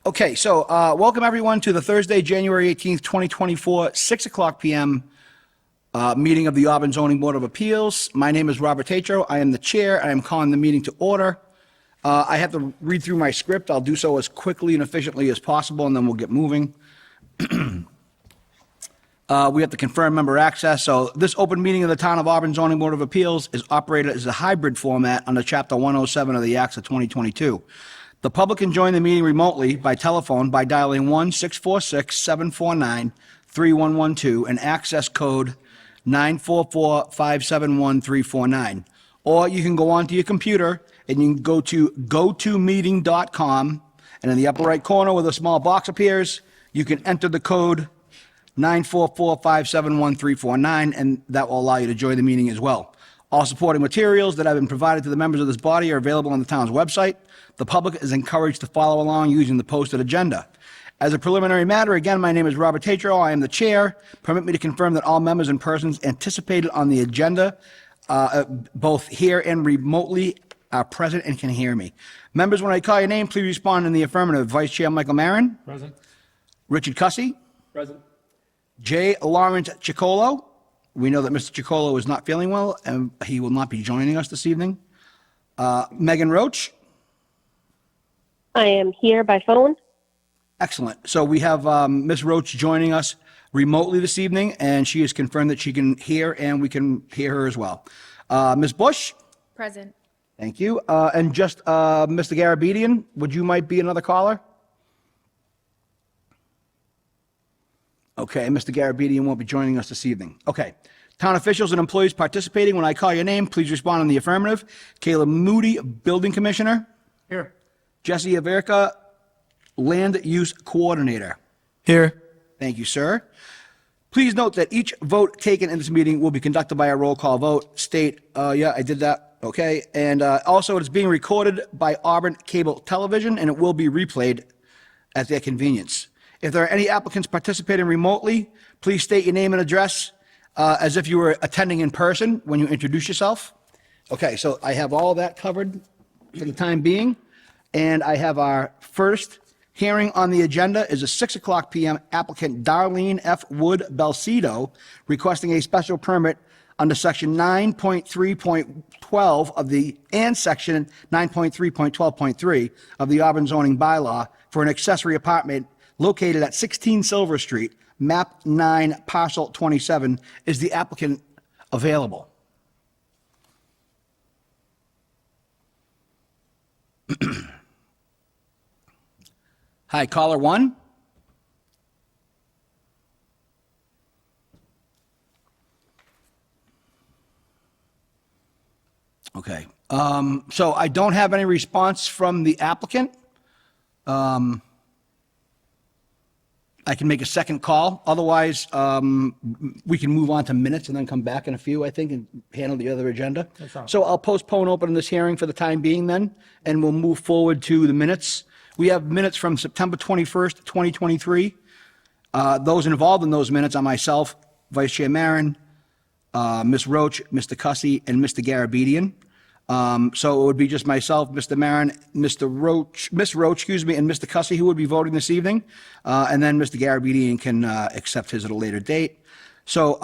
Okay, so welcome everyone to the Thursday, January 18th, 2024, 6 o'clock p.m. Meeting of the Auburn Zoning Board of Appeals. My name is Robert Tatro. I am the chair. I am calling the meeting to order. I have to read through my script. I'll do so as quickly and efficiently as possible, and then we'll get moving. We have to confirm member access. So this open meeting of the Town of Auburn Zoning Board of Appeals is operated as a hybrid format under Chapter 107 of the Acts of 2022. The public can join the meeting remotely by telephone by dialing 1-646-749-3112 and access code 944-571-349. Or you can go onto your computer and you can go to gotomeeting.com, and in the upper right corner where the small box appears, you can enter the code 944-571-349, and that will allow you to join the meeting as well. All supporting materials that have been provided to the members of this body are available on the town's website. The public is encouraged to follow along using the posted agenda. As a preliminary matter, again, my name is Robert Tatro. I am the chair. Permit me to confirm that all members and persons anticipated on the agenda, both here and remotely, are present and can hear me. Members, when I call your name, please respond in the affirmative. Vice Chair Michael Marin. Present. Richard Cussy. Present. J. Lawrence Ciccolo. We know that Mr. Ciccolo is not feeling well, and he will not be joining us this evening. Megan Roach. I am here by phone. Excellent. So we have Ms. Roach joining us remotely this evening, and she has confirmed that she can hear, and we can hear her as well. Ms. Bush. Present. Thank you. And just Mr. Garabedian, would you might be another caller? Okay, Mr. Garabedian won't be joining us this evening. Okay. Town officials and employees participating, when I call your name, please respond in the affirmative. Caleb Moody, Building Commissioner. Here. Jesse Averka, Land Use Coordinator. Here. Thank you, sir. Please note that each vote taken in this meeting will be conducted by a roll call vote. State, yeah, I did that. Okay. And also it is being recorded by Auburn Cable Television, and it will be replayed at their convenience. If there are any applicants participating remotely, please state your name and address as if you were attending in person when you introduce yourself. Okay, so I have all that covered for the time being. And I have our first hearing on the agenda is a 6 o'clock p.m. applicant Darlene F. Wood Belcedo requesting a special permit under section 9.3.12 of the, and section 9.3.12.3 of the Auburn zoning bylaw for an accessory apartment located at 16 Silver Street, map 9, parcel 27. Is the applicant available? Hi, caller one. Okay. So I don't have any response from the applicant. I can make a second call. Otherwise, we can move on to minutes and then come back in a few, I think, and handle the other agenda. So I'll postpone opening this hearing for the time being then, and we'll move forward to the minutes. We have minutes from September 21st, 2023. Those involved in those minutes are myself, Vice Chair Marin, Ms. Roach, Mr. Cussy, and Mr. Garabedian. So it would be just myself, Mr. Marin, Ms. Roach, and Mr. Cussy who would be voting this evening. And then Mr. Garabedian can accept his at a later date. So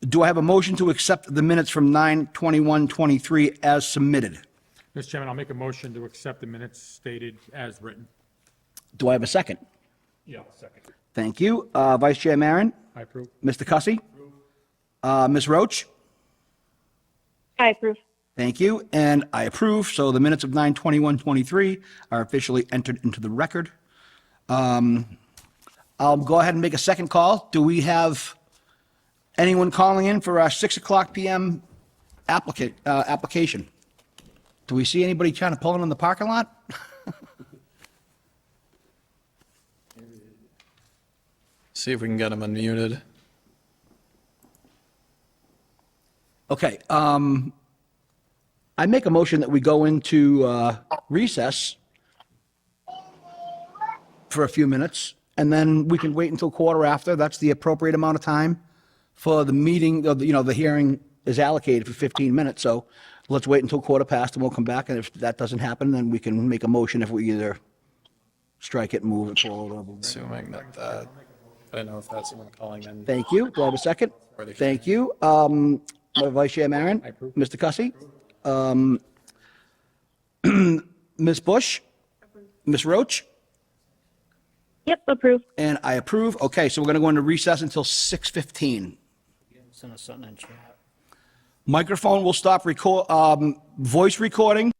do I have a motion to accept the minutes from 9/21/23 as submitted? Mr. Chairman, I'll make a motion to accept the minutes stated as written. Do I have a second? Yeah, second. Thank you. Vice Chair Marin, I approve. Mr. Cussy, Ms. Roach. I approve. Thank you, and I approve. So the minutes of 9/21/23 are officially entered into the record. I'll go ahead and make a second call. Do we have anyone calling in for our 6 o'clock p.m. application? Do we see anybody trying to pull in the parking lot? See if we can get him unmuted. Okay, I make a motion that we go into recess for a few minutes, and then we can wait until quarter after. That's the appropriate amount of time for the meeting, the hearing is allocated for 15 minutes, so let's wait until quarter past and we'll come back, and if that doesn't happen, then we can make a motion if we either strike it and move it forward. Assuming that, I don't know if that's someone calling in. Thank you. Do I have a second? Ready. Thank you. Vice Chair Maron? Mr. Cussy? Ms. Bush? Ms. Roach? Yep, approved. And I approve. Okay, so we're going to go into recess until 6:15. Send us something in chat. Microphone will stop voice recording.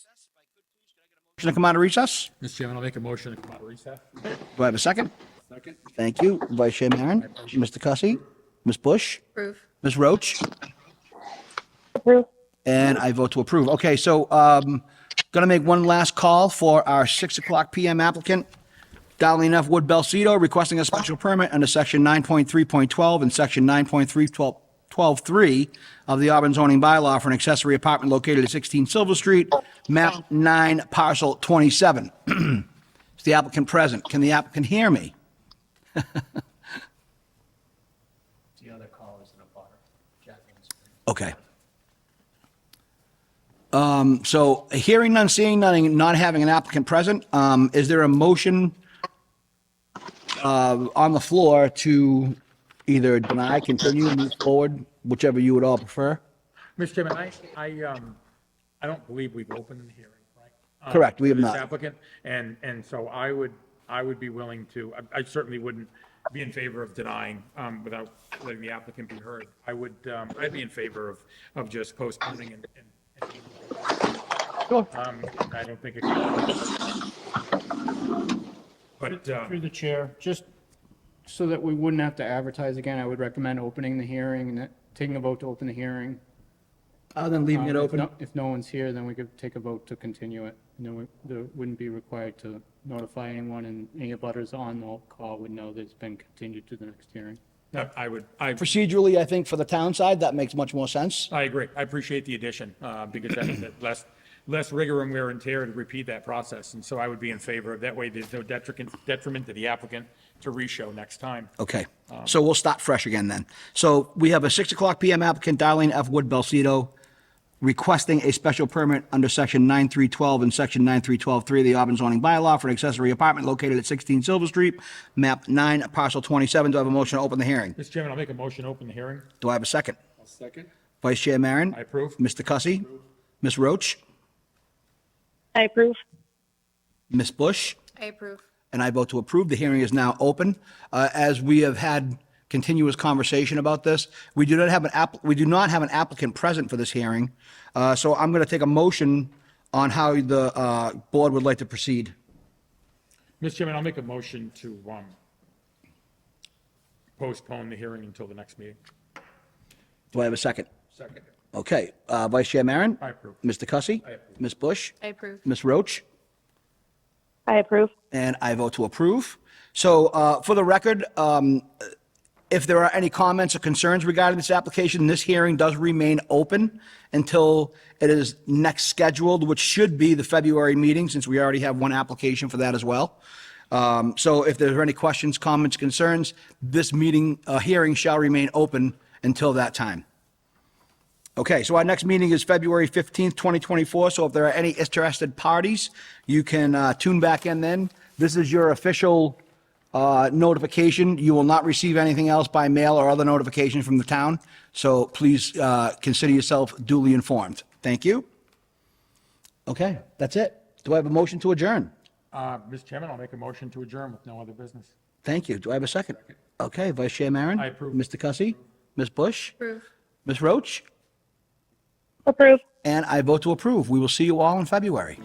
recess. If I could, please, could I get a motion to come out of recess? Mr. Chairman, I'll make a motion to come out of recess. Do I have a second? Second. Thank you. Vice Chair Maron, Mr. Cussy, Ms. Bush, Approve. Ms. Roach, Approve. and I vote to approve. Okay, so going to make one last call for our 6 o'clock PM applicant, Darlene F. Wood Belcedo, requesting a special permit under section 9.3.12 and section 9.312.3 of the Auburn zoning bylaw for an accessory apartment located at 16 Silver Street, map 9, parcel 27. Is the applicant present? Can the applicant hear me? The other call is in a bar. Jacqueline's. Okay. So hearing none, seeing none, not having an applicant present, is there a motion on the floor to either deny, continue, move forward, whichever you would all prefer? Mr. Chairman, I don't believe we've opened the hearing, right? Correct, we have for this not. applicant, and so I would be willing to, I certainly wouldn't be in favor of denying, without letting the applicant be heard. I'd be in favor of just postponing and Sure. I don't think it. But, Through the chair, just so that we wouldn't have to advertise again, I would recommend opening the hearing and taking a vote to open the hearing. Other than leaving it open? If no one's here, then we could take a vote to continue it. And then there wouldn't be required to notify anyone, and any abutters on the call would know that it's been continued to the next hearing. I Procedurally, I think for the town side, that makes much more sense. I agree. I appreciate the addition, because that less rigor and wear and tear to repeat that process. And so I would be in favor of that way. There's no detriment to the applicant to reshow next time. Okay, so we'll start fresh again then. So we have a 6 o'clock PM applicant, Darlene F. Wood Belcedo, requesting a special permit under section 9312 and section 9312.3 of the Auburn zoning bylaw for an accessory apartment located at 16 Silver Street, map 9, parcel 27. Do I have a motion to open the hearing? Mr. Chairman, I'll make a motion to open the hearing. Do I have a second? Second. Vice Chair Maron? I approve. Mr. Cussy? Ms. Roach? I approve. Ms. Bush? I approve. And I vote to approve. The hearing is now open. As we have had continuous conversation about this, we do not have an applicant present for this hearing. So I'm going to take a motion on how the board would like to proceed. Mr. Chairman, I'll make a motion to postpone the hearing until the next meeting. Do I have a second? Second. Okay, Vice Chair Maron? I approve. Mr. Cussy? I approve. Ms. Bush? I approve. Ms. Roach? I approve. And I vote to approve. So for the record, if there are any comments or concerns regarding this application, this hearing does remain open until it is next scheduled, which should be the February meeting, since we already have one application for that as well. So if there are any questions, comments, concerns, this hearing shall remain open until that time. Okay, so our next meeting is February 15th, 2024. So if there are any interested parties, you can tune back in then. This is your official notification. You will not receive anything else by mail or other notification from the town. So please consider yourself duly informed. Thank you. Okay, that's it. Do I have a motion to adjourn? Mr. Chairman, I'll make a motion to adjourn with no other business. Thank you. Do I have a second? Okay, Vice Chair Maron? I approve. Mr. Cussy? Ms. Bush? Approve. Ms. Roach? Approve. And I vote to approve. We will see you all in February.